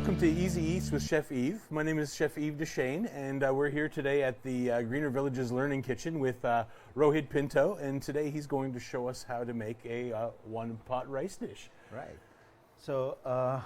Welcome to Easy Eats with Chef Yves. My name is Chef Yves Deshane, and we're here today at the Greener Villages Learning Kitchen with Rohit Pinto, and today he's going to show us how to make a one-pot rice dish. Right. So I'll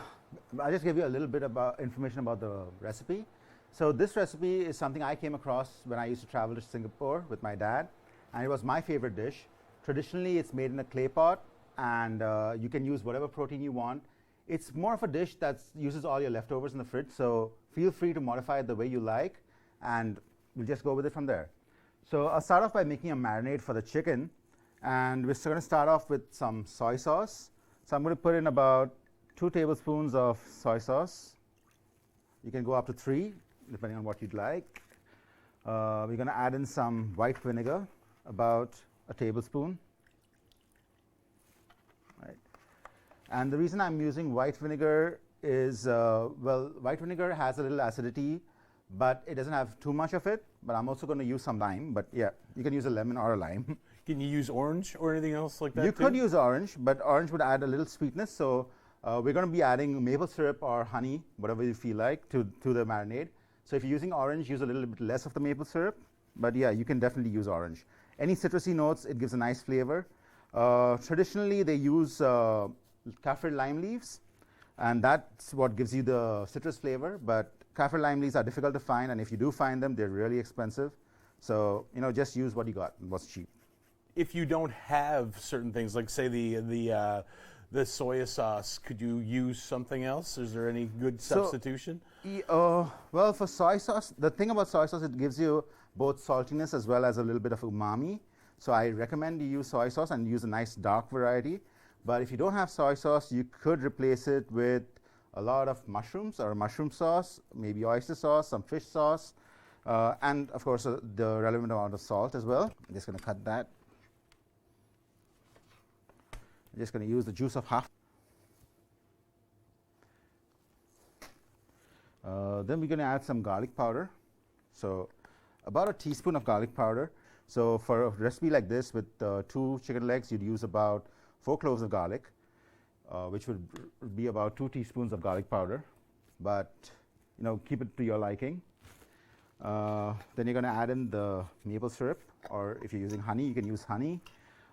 just give you a little bit about information about the recipe. So this recipe is something I came across when I used to travel to Singapore with my dad, and it was my favorite dish. Traditionally, it's made in a clay pot, and you can use whatever protein you want. It's more of a dish that uses all your leftovers in the fridge, so feel free to modify it the way you like, and we'll just go with it from there. So I'll start off by making a marinade for the chicken, and we're going to start off with some soy sauce. So I'm going to put in about 2 tablespoons of soy sauce. You can go up to 3, depending on what you'd like. We're going to add in some white vinegar, about a tablespoon. And the reason I'm using white vinegar is, well, white vinegar has a little acidity, but it doesn't have too much of it. But I'm also going to use some lime. But yeah, you can use a lemon or a lime. Can you use orange or anything else like that? You could use orange, but orange would add a little sweetness. So we're going to be adding maple syrup or honey, whatever you feel like, to the marinade. So if you're using orange, use a little bit less of the maple syrup. But yeah, you can definitely use orange. Any citrusy notes, it gives a nice flavor. Traditionally, they use kaffir lime leaves, and that's what gives you the citrus flavor. But kaffir lime leaves are difficult to find, and if you do find them, they're really expensive. So just use what you got, what's cheap. If you don't have certain things, like say the soya sauce, could you use something else? Is there any good substitution? Well, for soy sauce, the thing about soy sauce, it gives you both saltiness as well as a little bit of umami. So I recommend you use soy sauce and use a nice dark variety. But if you don't have soy sauce, you could replace it with a lot of mushrooms or mushroom sauce, maybe oyster sauce, some fish sauce, and of course the relevant amount of salt as well. I'm just going to cut that. I'm just going to use the juice of half. Then we're going to add some garlic powder. So about a teaspoon of garlic powder. So for a recipe like this with 2 chicken legs, you'd use about 4 cloves of garlic, which would be about 2 teaspoons of garlic powder, but keep it to your liking. Then you're going to add in the maple syrup, or if you're using honey, you can use honey.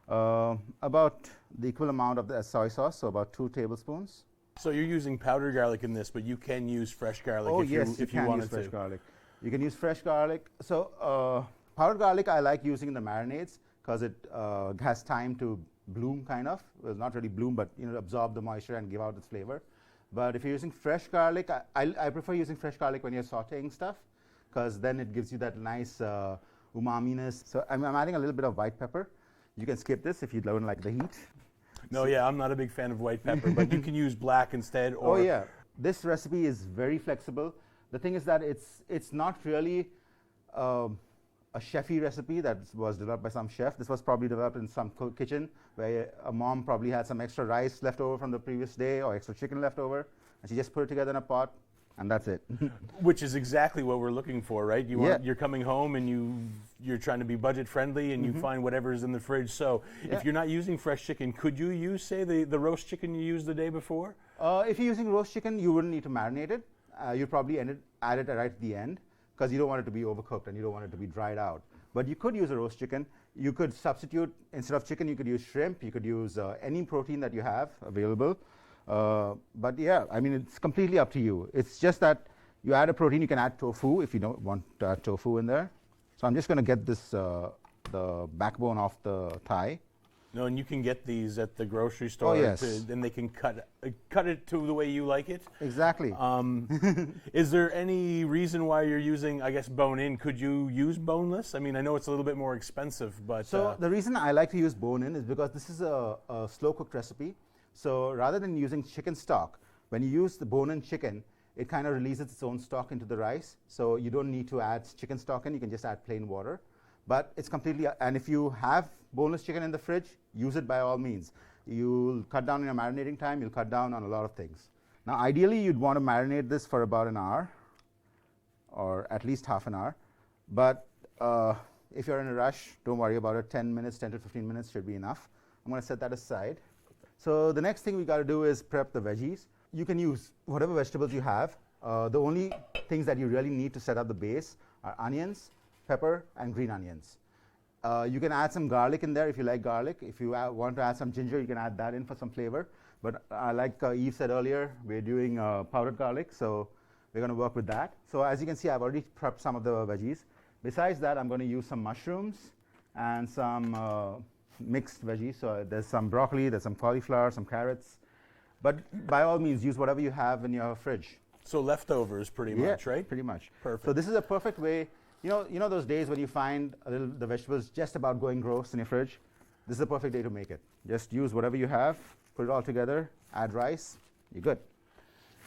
About the equal amount of the soy sauce, so about 2 tablespoons. So you're using powdered garlic in this, but you can use fresh garlic if you wanted to. You can use fresh garlic. You can use fresh garlic. So powdered garlic I like using in the marinades because it has time to bloom, kind of. Well, not really bloom, but absorb the moisture and give out its flavor. But if you're using fresh garlic, I prefer using fresh garlic when you're sauteing stuff, because then it gives you that nice umami-ness. So I'm adding a little bit of white pepper. You can skip this if you don't like the heat. No, yeah, I'm not a big fan of white pepper, but you can use black instead. Or yeah, this recipe is very flexible. The thing is that it's not really a chefy recipe that was developed by some chef. This was probably developed in some kitchen where a mom probably had some extra rice left over from the previous day or extra chicken left over, and she just put it together in a pot, and that's it. Which is exactly what we're looking for, right? You're coming home and you're trying to be budget friendly, and you find whatever's in the fridge. So if you're not using fresh chicken, could you use, say, the roast chicken you used the day before? If you're using roast chicken, you wouldn't need to marinate it. You'd probably add it right at the end, because you don't want it to be overcooked and you don't want it to be dried out. But you could use a roast chicken. You could substitute, instead of chicken, you could use shrimp. You could use any protein that you have available. But yeah, I mean, it's completely up to you. It's just that you add a protein. You can add tofu if you don't want to add tofu in there. So I'm just going to get this, the backbone off the thigh. No, and you can get these at the grocery store. Oh, yes. And they can cut it to the way you like it. Exactly. Is there any reason why you're using, I guess, bone-in? Could you use boneless? I mean, I know it's a little bit more expensive, but... So the reason I like to use bone-in is because this is a slow-cooked recipe. So rather than using chicken stock, when you use the bone-in chicken, it kind of releases its own stock into the rice. So you don't need to add chicken stock in. You can just add plain water. But it's completely, and if you have boneless chicken in the fridge, use it by all means. You'll cut down on your marinating time, you'll cut down on a lot of things. Now, ideally, you'd want to marinate this for about an hour, or at least half an hour. But if you're in a rush, don't worry about it. 10 minutes, 10 to 15 minutes should be enough. I'm going to set that aside. So the next thing we got to do is prep the veggies. you can use whatever vegetables you have. The only things that you really need to set up the base are onions, pepper, and green onions. You can add some garlic in there if you like garlic. If you want to add some ginger, you can add that in for some flavor. But like Yves said earlier, we're doing powdered garlic, so we're going to work with that. So as you can see, I've already prepped some of the veggies. Besides that, I'm going to use some mushrooms and some mixed veggies. So there's some broccoli, there's some cauliflower, some carrots. But by all means, use whatever you have in your fridge. So leftovers pretty much, right? Pretty much. Perfect. So this is a perfect way. You know those days when you find the vegetables just about going gross in your fridge? This is a perfect day to make it. Just use whatever you have, put it all together, add rice, you're good.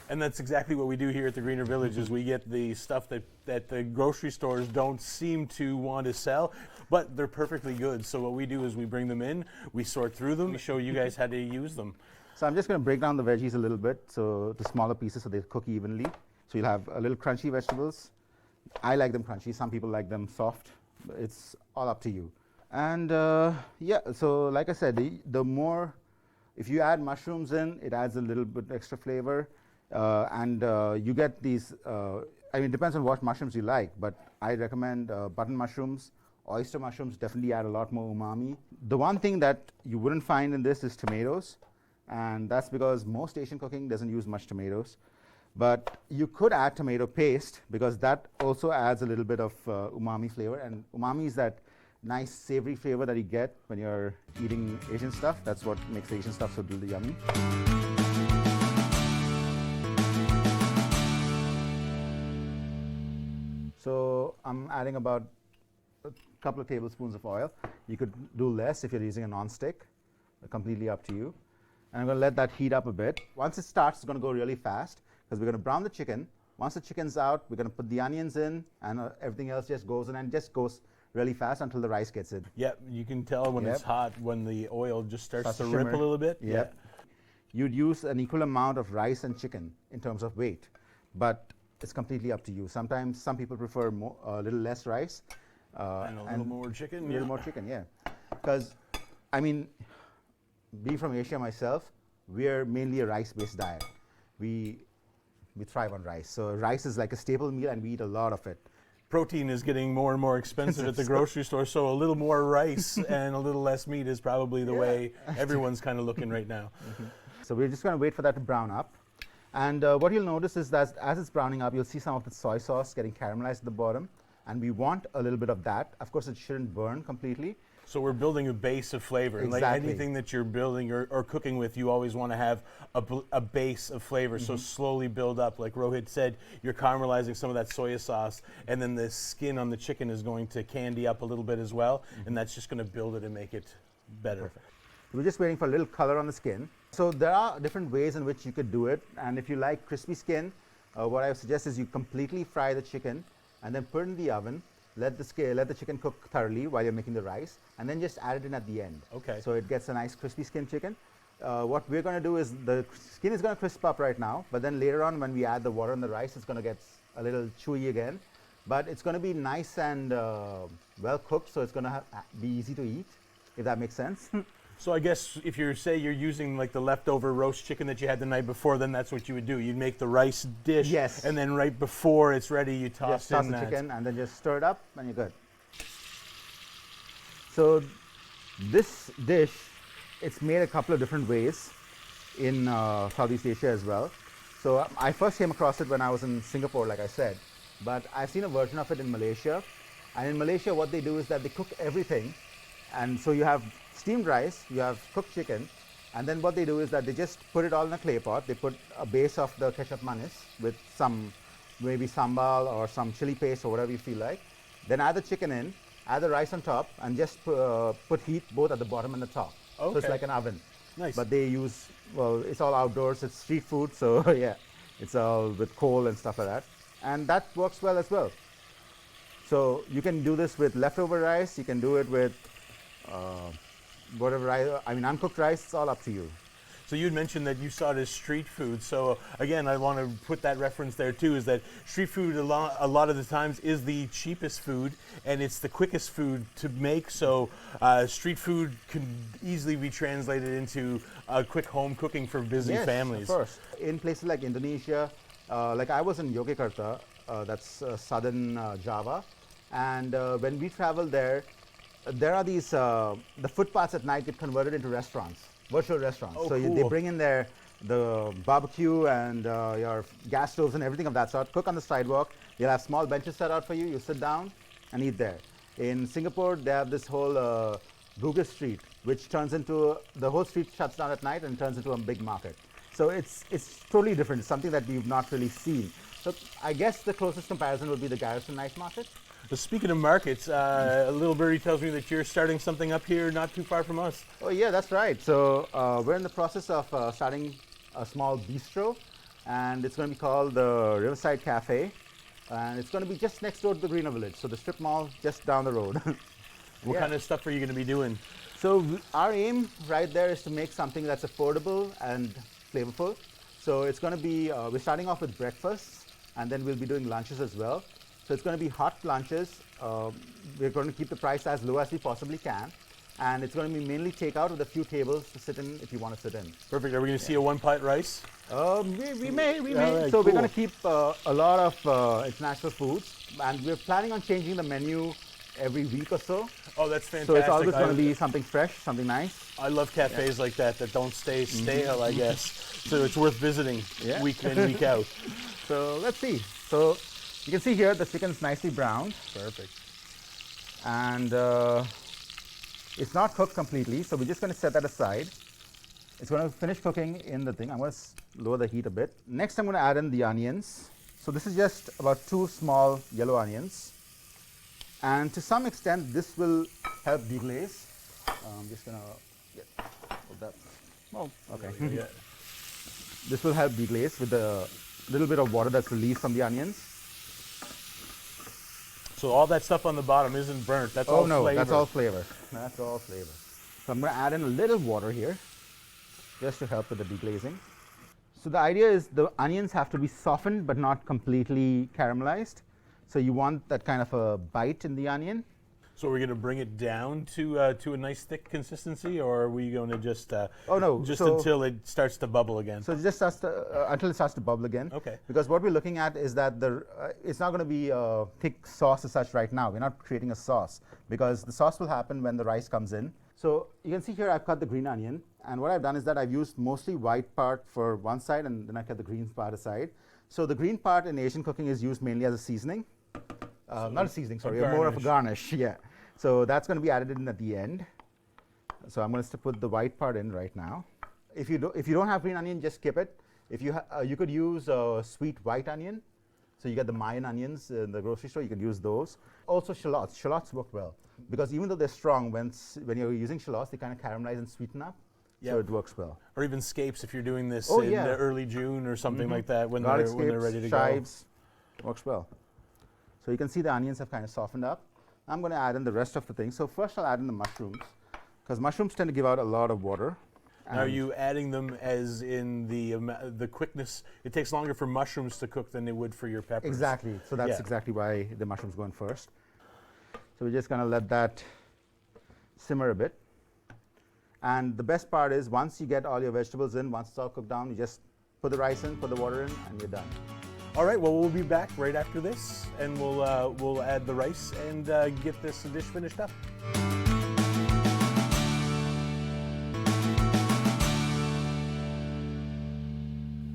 And that's exactly what we do here at the Greener Village is we get the stuff that the grocery stores don't seem to want to sell, but they're perfectly good. So what we do is we bring them in, we sort through them, we show you guys how to use them. So I'm just going to break down the veggies a little bit, so the smaller pieces so they cook evenly. So you'll have a little crunchy vegetables. I like them crunchy. Some people like them soft. It's all up to you. And yeah, so like I said, the more, if you add mushrooms in, it adds a little bit extra flavor. And you get these, I mean, it depends on what mushrooms you like, but I recommend button mushrooms. Oyster mushrooms definitely add a lot more umami. The one thing that you wouldn't find in this is tomatoes. And that's because most Asian cooking doesn't use much tomatoes. But you could add tomato paste because that also adds a little bit of umami flavor. And umami is that nice savory flavor that you get when you're eating Asian stuff. That's what makes Asian stuff so really yummy. So I'm adding about a couple of tablespoons of oil. You could do less if you're using a non-stick. Completely up to you. And I'm going to let that heat up a bit. Once it starts, it's going to go really fast because we're going to brown the chicken. Once the chicken's out, we're going to put the onions in, and everything else just goes in and just goes really fast until the rice gets in. Yep, you can tell when it's hot, when the oil just starts to shimmer. rip a little bit. Yep. You'd use an equal amount of rice and chicken in terms of weight, but it's completely up to you. Sometimes some people prefer a little less rice. And a little more chicken. A little more chicken, yeah. Because, I mean, being from Asia myself, we're mainly a rice-based diet. We thrive on rice. So rice is like a staple meal, and we eat a lot of it. Protein is getting more and more expensive at the grocery store, so a little more rice and a little less meat is probably the way everyone's kind of looking right now. So we're just going to wait for that to brown up. And what you'll notice is that as it's browning up, you'll see some of the soy sauce getting caramelized at the bottom. And we want a little bit of that. Of course, it shouldn't burn completely. So we're building a base of flavor. Exactly. Like anything that you're building or cooking with, you always want to have a base of flavor. So slowly build up. Like Rohit said, you're caramelizing some of that soy sauce, and then the skin on the chicken is going to candy up a little bit as well, and that's just going to build it and make it better. Perfect. We're just waiting for a little color on the skin. So there are different ways in which you could do it. And if you like crispy skin, what I would suggest is you completely fry the chicken and then put it in the oven. Let the chicken cook thoroughly while you're making the rice, and then just add it in at the end. Okay. So it gets a nice crispy skin chicken. What we're going to do is the skin is going to crisp up right now, but then later on when we add the water and the rice, it's going to get a little chewy again. But it's going to be nice and well cooked, so it's going to be easy to eat, if that makes sense. So I guess if you're using like the leftover roast chicken that you had the night before, then that's what you would do. You'd make the rice dish, and then right before it's ready, you toss in the chicken and then just stir it up, and you're good. So this dish, it's made a couple of different ways in Southeast Asia as well. So I first came across it when I was in Singapore, like I said, but I've seen a version of it in Malaysia. And in Malaysia, what they do is that they cook everything. And so you have steamed rice, you have cooked chicken, and then what they do is that they just put it all in a clay pot. They put a base of the ketchup manis with some maybe sambal or some chili paste or whatever you feel like. Then add the chicken in, add the rice on top, and just put heat both at the bottom and the top. Okay. So it's like an oven. Nice. But they use, well, it's all outdoors, it's street food, so yeah, it's all with coal and stuff like that. And that works well as well. So you can do this with leftover rice, you can do it with whatever rice, I mean uncooked rice, it's all up to you. So you had mentioned that you saw it as street food. So again, I want to put that reference there too, is that street food a lot of the times is the cheapest food and it's the quickest food to make. So street food can easily be translated into quick home cooking for busy families. Of course. In places like Indonesia, like I was in Yogyakarta, that's southern Java, and when we traveled there, there are these, the footpaths at night get converted into restaurants. Virtual restaurants. Oh, so cool. they bring in the barbecue and your gas stoves and everything of that sort. Cook on the sidewalk. They'll have small benches set out for you. You sit down and eat there. In Singapore, they have this whole Bugis Street, which turns into, the whole street shuts down at night and turns into a big market. So it's totally different. It's something that we've not really seen. So I guess the closest comparison would be the Garrison Night Market. But speaking of markets, a little birdie tells me that you're starting something up here not too far from us. Oh yeah, that's right. So we're in the process of starting a small bistro, and it's going to be called the Riverside Cafe, and it's going to be just next door to the Greener Village, so the strip mall just down the road. What kind of stuff are you going to be doing? So our aim right there is to make something that's affordable and flavorful. So it's going to be, we're starting off with breakfasts, and then we'll be doing lunches as well. So it's going to be hot lunches. We're going to keep the price as low as we possibly can. And it's going to be mainly takeout with a few tables to sit in if you want to sit in. Perfect. Are we going to see a one-pot rice? We may. Right, So cool. we're going to keep a lot of international foods. And we're planning on changing the menu every week or so. Oh, that's fantastic. So it's always going to be something fresh, something nice. I love cafes like that don't stay stale, I guess. So it's worth visiting week in, week out. So let's see. So you can see here the chicken's nicely browned. Perfect. And it's not cooked completely, so we're just going to set that aside. It's going to finish cooking in the thing. I'm going to lower the heat a bit. Next, I'm going to add in the onions. So this is just about 2 small yellow onions. And to some extent, this will help deglaze. I'm just going to put that. Oh, okay. Yeah. This will help deglaze with the little bit of water that's released from the onions. So all that stuff on the bottom isn't burnt. That's all no, flavor. that's all flavor. That's all flavor. So I'm going to add in a little water here, just to help with the deglazing. So the idea is the onions have to be softened but not completely caramelized. So you want that kind of a bite in the onion. So we're going to bring it down to a nice thick consistency, or are we going to just just until it starts to bubble again? So it just starts to, until it starts to bubble again. Okay. Because what we're looking at is that it's not going to be a thick sauce as such right now. We're not creating a sauce because the sauce will happen when the rice comes in. So you can see here I've cut the green onion, and what I've done is that I've used mostly white part for one side, and then I cut the green part aside. So the green part in Asian cooking is used mainly as a seasoning. Not a seasoning, sorry, more of a garnish, yeah. So that's going to be added in at the end. So I'm going to put the white part in right now. If you don't have green onion, just skip it. If you you could use sweet white onion. So you get the Mayan onions in the grocery store. You could use those. Also shallots. Shallots work well because even though they're strong, when you're using shallots, they kind of caramelize and sweeten up. Yep. So it works well. Or even scapes if you're doing this in the early June or something like that when they're ready to chives, go. Works well. So you can see the onions have kind of softened up. I'm going to add in the rest of the things. So first I'll add in the mushrooms because mushrooms tend to give out a lot of water. Now are you adding them as in the quickness? It takes longer for mushrooms to cook than it would for your peppers. Exactly. So that's exactly why the mushrooms go in first. So we're just going to let that simmer a bit. And the best part is once you get all your vegetables in, once it's all cooked down, you just put the rice in, put the water in, and you're done. All right, well, we'll be back right after this, and we'll add the rice and get this dish finished up.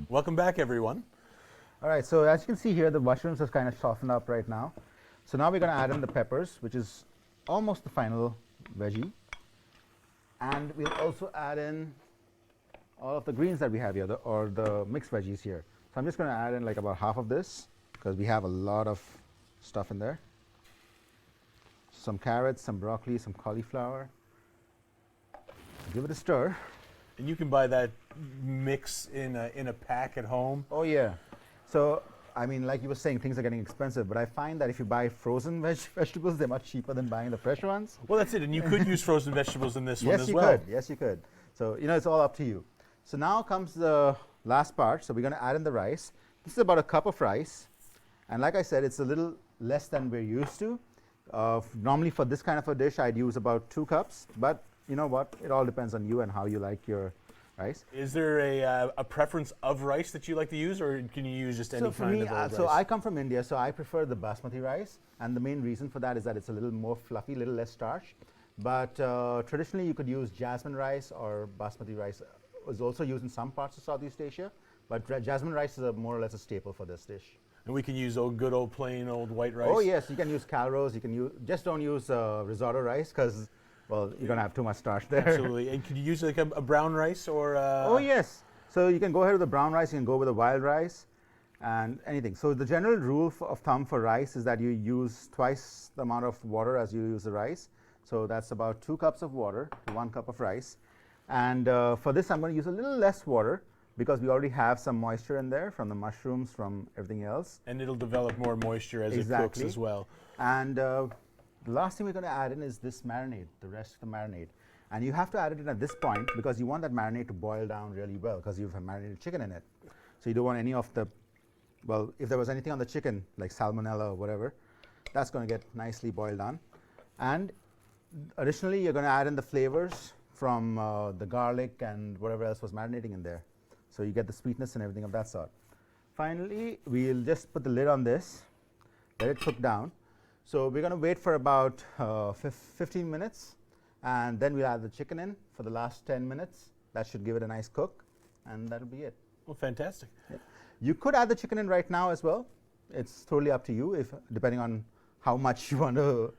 Welcome back, everyone. All right, so as you can see here, the mushrooms have kind of softened up right now. So now we're going to add in the peppers, which is almost the final veggie. And we'll also add in all of the greens that we have here, or the mixed veggies here. So I'm just going to add in like about half of this because we have a lot of stuff in there. Some carrots, some broccoli, some cauliflower. Give it a stir. And you can buy that mix in a pack at home. Oh yeah. So I mean, like you were saying, things are getting expensive, but I find that if you buy frozen vegetables, they're much cheaper than buying the fresh ones. Well, that's it. And you could use frozen vegetables in this one as well. Yes, you could. So, you know, it's all up to you. So now comes the last part. So we're going to add in the rice. This is about a cup of rice. And like I said, it's a little less than we're used to. Normally for this kind of a dish, I'd use about 2 cups. But you know what? It all depends on you and how you like your rice. Is there a preference of rice that you like to use, or can you use just any So for kind me, of old rice? so I come from India, so I prefer the basmati rice. And the main reason for that is that it's a little more fluffy, a little less starch. But traditionally, you could use jasmine rice, or basmati rice is also used in some parts of Southeast Asia. But jasmine rice is more or less a staple for this dish. And we can use good old plain old white rice. Oh yes, you can use calros. You can use, just don't use risotto rice because, well, you're gonna have too much starch there. Absolutely. And could you use like a brown rice or? Oh yes. So you can go ahead with the brown rice. You can go with the wild rice, and anything. So the general rule of thumb for rice is that you use twice the amount of water as you use the rice. So that's about 2 cups of water to 1 cup of rice. And for this, I'm going to use a little less water, because we already have some moisture in there from the mushrooms, from everything else. And it'll develop more moisture as it cooks as well. And the last thing we're going to add in is this marinade, the rest of the marinade. And you have to add it in at this point because you want that marinade to boil down really well, because you've marinated chicken in it. So you don't want any of the, well, if there was anything on the chicken, like salmonella or whatever, that's going to get nicely boiled down. And additionally, you're going to add in the flavors from the garlic and whatever else was marinating in there. So you get the sweetness and everything of that sort. Finally, we'll just put the lid on this, let it cook down. So we're going to wait for about 15 minutes, and then we'll add the chicken in for the last 10 minutes. That should give it a nice cook, and that'll be it. Well, fantastic. Yeah. You could add the chicken in right now as well. It's totally up to you, if depending on how much you want to,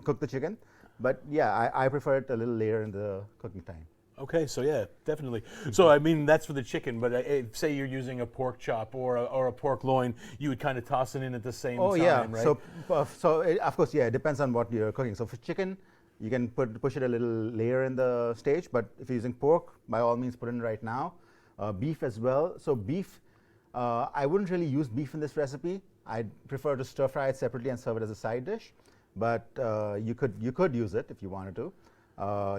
cook the chicken. But yeah, I prefer it a little later in the cooking time. Okay, so yeah, definitely. So I mean, that's for the chicken, but say you're using a pork chop or a pork loin, you would kind of toss it in at the same time, yeah. right? Of course, yeah, it depends on what you're cooking. So for chicken, you can push it a little later in the stage, but if you're using pork, by all means, put it in right now. Beef as well. So beef, I wouldn't really use beef in this recipe. I'd prefer to stir fry it separately and serve it as a side dish, but you could use it if you wanted to.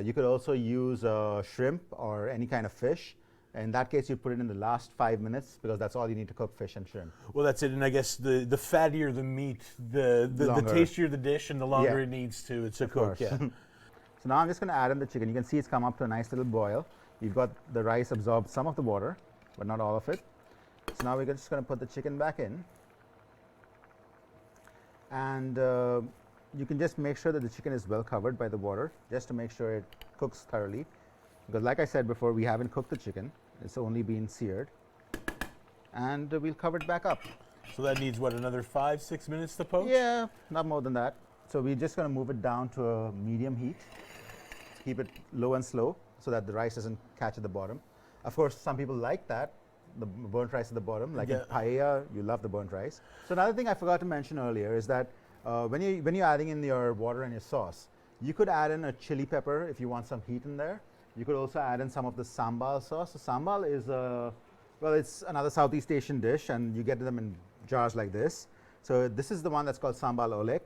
You could also use shrimp or any kind of fish. In that case, you put it in the last 5 minutes, because that's all you need to cook fish and shrimp. Well, that's it. And I guess the fattier the meat, the tastier the dish, and the longer it needs to cook. Yeah. So now I'm just going to add in the chicken. You can see it's come up to a nice little boil. You've got the rice absorbed some of the water, but not all of it. So now we're just going to put the chicken back in. And you can just make sure that the chicken is well covered by the water, just to make sure it cooks thoroughly. Because like I said before, we haven't cooked the chicken. It's only been seared. And we'll cover it back up. So that needs, what, another 5-6 minutes to poach? Yeah, not more than that. So we're just going to move it down to a medium heat. Keep it low and slow so that the rice doesn't catch at the bottom. Of course, some people like that, the burnt rice at the bottom. Like in paella, you love the burnt rice. So another thing I forgot to mention earlier is that when you're adding in your water and your sauce, you could add in a chili pepper if you want some heat in there. You could also add in some of the sambal sauce. So sambal is it's another Southeast Asian dish, and you get them in jars like this. So this is the one that's called sambal olek.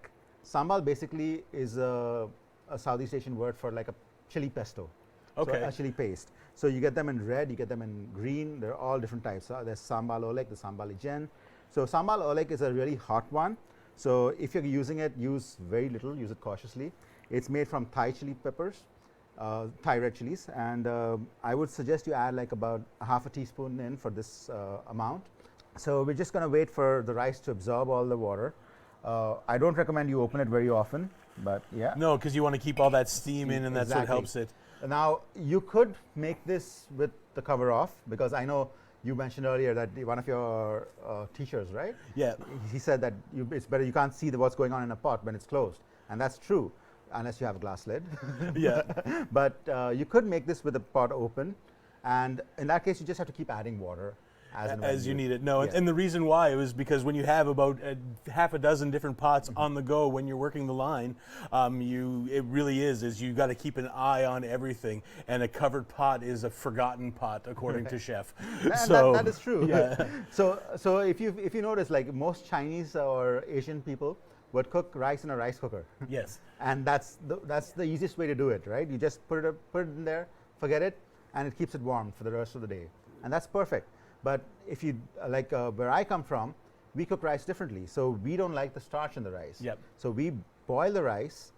Sambal basically is a Southeast Asian word for like a chili pesto. Okay. So a chili paste. So you get them in red, you get them in green. They're all different types. There's sambal olek, the sambal ijen. So sambal olek is a really hot one. So if you're using it, use very little, use it cautiously. It's made from Thai chili peppers, Thai red chilies, and I would suggest you add like about half a teaspoon in for this amount. So we're just going to wait for the rice to absorb all the water. I don't recommend you open it very often, but yeah. No, because you want to keep all that steam in, and that's what helps it. Now, you could make this with the cover off, because I know you mentioned earlier that one of your teachers, right? Yeah. He said that it's better, you can't see what's going on in a pot when it's closed. And that's true, unless you have a glass lid. Yeah. But you could make this with the pot open. And in that case, you just have to keep adding water as you need it. No, and the reason why was because when you have about half a dozen different pots on the go when you're working the line, it really is you got to keep an eye on everything, and a covered pot is a forgotten pot, according to Chef. That is true. Yeah. So if you notice, like most Chinese or Asian people would cook rice in a rice cooker. Yes. And that's the easiest way to do it, right? You just put it in there, forget it, and it keeps it warm for the rest of the day. And that's perfect. But if you, like where I come from, we cook rice differently. So we don't like the starch in the rice. Yep. So we boil the rice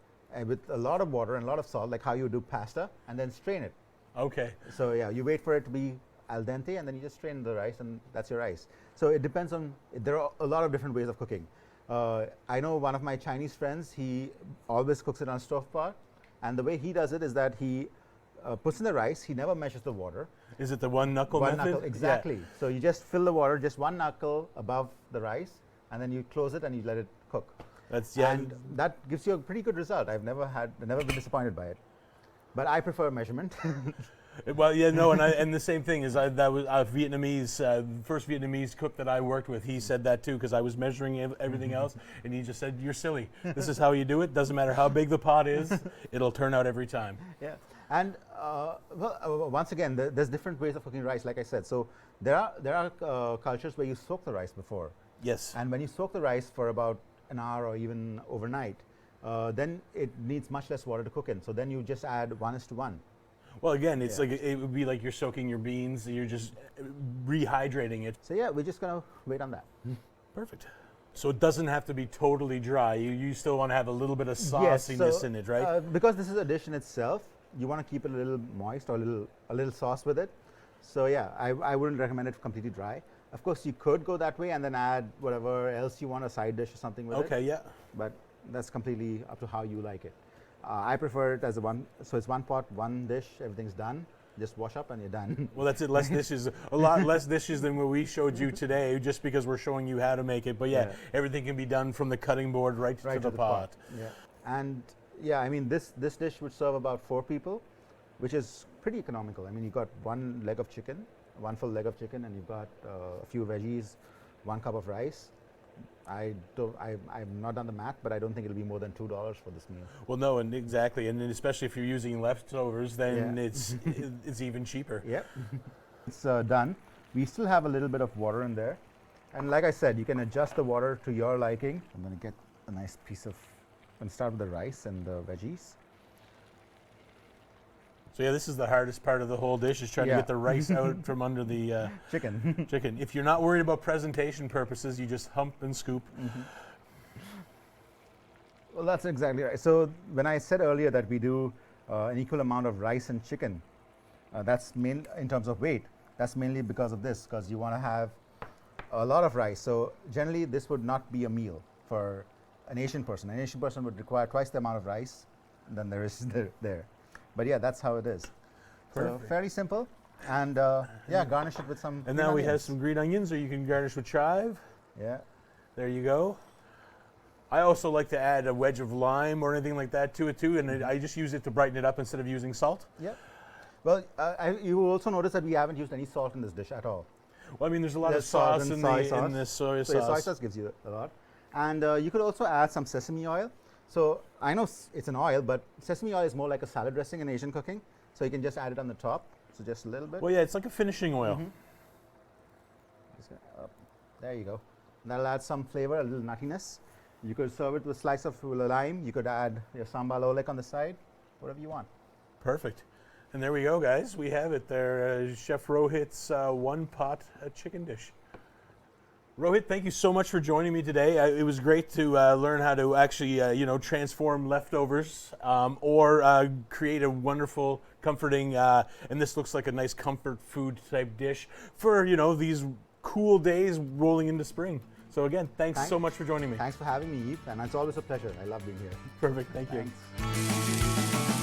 with a lot of water and a lot of salt, like how you do pasta, and then strain it. Okay. So yeah, you wait for it to be al dente, and then you just strain the rice, and that's your rice. So it depends on, there are a lot of different ways of cooking. I know one of my Chinese friends, he always cooks it on a stove pot, and the way he does it is that he puts in the rice, he never measures the water. Is it the one knuckle One method? knuckle, exactly. Yeah. So you just fill the water, just one knuckle above the rice, and then you close it and you let it cook. That's And that gives you a pretty good result. I've never been disappointed by it. But I prefer measurement. Well, yeah, no, and the same thing is that was Vietnamese, first Vietnamese cook that I worked with. He said that too because I was measuring everything else, and he just said, "You're silly. This is how you do it. Doesn't matter how big the pot is, it'll turn out every time." Yeah, and once again, there's different ways of cooking rice. Like I said, so there are cultures where you soak the rice before. Yes. And when you soak the rice for about an hour or even overnight, then it needs much less water to cook in. So then you just add 1:1. Well, again, it's like it would be like you're soaking your beans. You're just rehydrating it. So yeah, we're just gonna wait on that. Perfect. So it doesn't have to be totally dry. You still want to have a little bit of sauciness in it, right? Because this is a dish in itself, you want to keep it a little moist or a little sauce with it. So yeah, I wouldn't recommend it completely dry. Of course, you could go that way and then add whatever else you want, a side dish or something with it. Okay, yeah. But that's completely up to how you like it. I prefer it as so it's one pot, one dish, everything's done. Just wash up and you're done. Well, that's it. Less dishes, a lot less dishes than what we showed you today, just because we're showing you how to make it. But yeah, everything can be done from the cutting board right to the pot. Yeah, and yeah, I mean this dish would serve about 4 people, which is pretty economical. I mean, you got one leg of chicken, one full leg of chicken, and you've got a few veggies, 1 cup of rice. I've not done the math, but I don't think it'll be more than $2 for this meal. Well, no, and exactly, and then especially if you're using leftovers, then it's even cheaper. Yep, it's done. We still have a little bit of water in there, and like I said, you can adjust the water to your liking. I'm going to get a nice piece of. I'm going to start with the rice and the veggies. So yeah, this is the hardest part of the whole dish, is trying to get the rice out from under the chicken. Chicken. If you're not worried about presentation purposes, you just hump and scoop. Mm-hmm. Well, that's exactly right. So when I said earlier that we do an equal amount of rice and chicken, that's main in terms of weight. That's mainly because of this, because you want to have a lot of rice. So generally, this would not be a meal for an Asian person. An Asian person would require twice the amount of rice than there is there. But yeah, that's how it is. Perfect. So fairly simple, and yeah, garnish it with some. And now we have some green onions, or you can garnish with chive. Yeah. There you go. I also like to add a wedge of lime or anything like that to it too, and I just use it to brighten it up instead of using salt. Yeah. Well, you will also notice that we haven't used any salt in this dish at all. Well, I mean, there's a lot of sauce in the soy sauce. So soy sauce gives you a lot, and you could also add some sesame oil. So I know it's an oil, but sesame oil is more like a salad dressing in Asian cooking. So you can just add it on the top. So just a little bit. Well, yeah, it's like a finishing oil. Mm-hmm. There you go. That'll add some flavor, a little nuttiness. You could serve it with a slice of lime. You could add your sambal oelek on the side, whatever you want. Perfect. And there we go, guys. We have it there. Chef Rohit's one-pot chicken dish. Rohit, thank you so much for joining me today. It was great to learn how to actually, transform leftovers or create a wonderful, comforting, and this looks like a nice comfort food type dish for, these cool days rolling into spring. So again, thanks so much for joining me. Thanks for having me, Yves, and it's always a pleasure. I love being here. Perfect, thank you. Thanks.